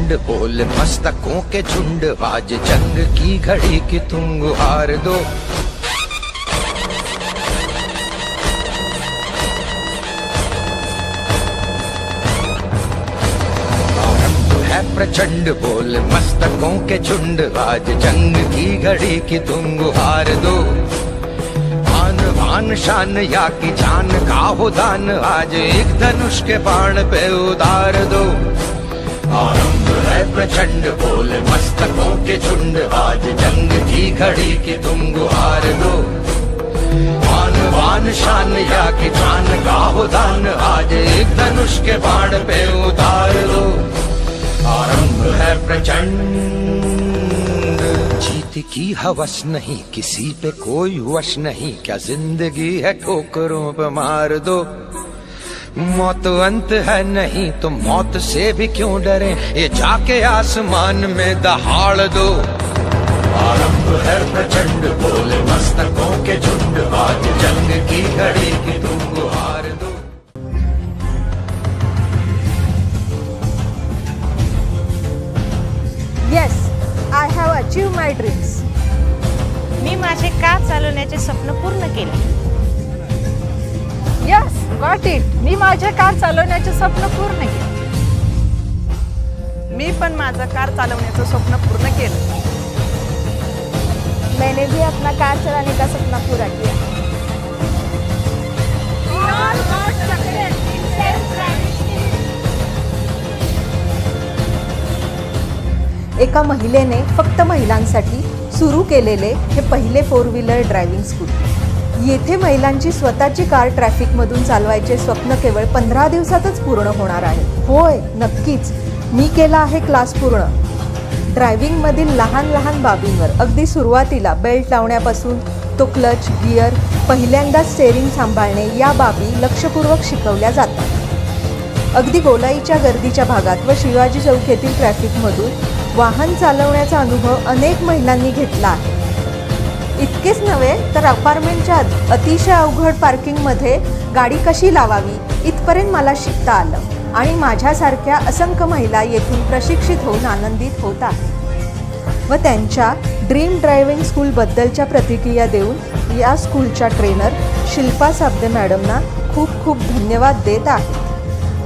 प्रचंड बोल मस्तकों के झुंड, आज जंग की घड़ी की तुम गुहार दो। प्रचंड बोल मस्तकों के झुंड, आज जंग की घड़ी की तुम गुहार दो। आन बान शान या की जान का हो दान, आज एक धनुष के बाण पे उतार दो। आरंभ है प्रचंड बोल मस्तकों के झुंड, आज जंग की घड़ी की तुम गुहार दो। आन बान शान या की जान का हो दान, आज एक धनुष के बाण पे उतार दो। आरंभ है प्रचंड। जीत की हवस नहीं, किसी पे कोई वश नहीं, क्या जिंदगी है ठोकरों पे मार दो। मौत अंत है नहीं तो मौत से भी क्यों डरे, ये जाके आसमान में दहाड़ दो। आरंभ है प्रचंड बोल मस्तकों के झुंड, आज जंग की घड़ी की तुम गुहार दो। Yes, I have achieved my dreams. मी माझे कार चालवण्याचे स्वप्न पूर्ण केले. Yes, got it. मी माझे कार चालवण्याचे स्वप्न पूर्ण केले. मी पण माझं कार चालवण्याचं स्वप्न पूर्ण केलं. मैंने भी अपना कार चलाने का सपना पूरा किया. एका महिलेने फक्त महिलांसाठी सुरू केलेले हे पहिले 4 व्हीलर ड्रायव्हिंग स्कूल. येथे महिलांची स्वतःची कार ट्रॅफिकमधून चालवायचे स्वप्न केवळ 15 दिवसातच पूर्ण होणार आहे. होय, नक्कीच. मी केला आहे क्लास पूर्ण. ड्रायव्हिंगमधील लहान लहान बाबींवर अगदी सुरुवातीला बेल्ट लावण्यापासून तो क्लच, गिअर, पहिल्यांदा स्टेअरिंग सांभाळणे या बाबी लक्षपूर्वक शिकवल्या जातात. अगदी गोलाईच्या गर्दीच्या भागात व शिवाजी चौक येथील ट्रॅफिकमधून वाहन चालवण्याचा अनुभव अनेक महिलांनी घेतला आहे. इतकेच नव्हे तर अपार्टमेंटच्या अतिशय अवघड पार्किंगमध्ये गाडी कशी लावावी इथपर्यंत मला शिकता आलं आणि माझ्यासारख्या असंख्य महिला येथून प्रशिक्षित होऊन आनंदित होत आहेत व त्यांच्या ड्रीम ड्रायव्हिंग स्कूलबद्दलच्या प्रतिक्रिया देऊन या स्कूलच्या ट्रेनर शिल्पा साबदे मॅडमना खूप खूप धन्यवाद देत आहे.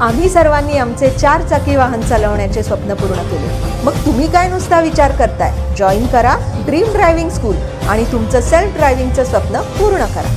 आम्ही सर्वांनी आमचे 4 चाकी वाहन चालवण्याचे स्वप्न पूर्ण केले. मग तुम्ही काय नुसता विचार करताय? जॉईन करा ड्रीम ड्रायव्हिंग स्कूल आणि तुमचं सेल्फ ड्रायव्हिंगचं स्वप्न पूर्ण करा.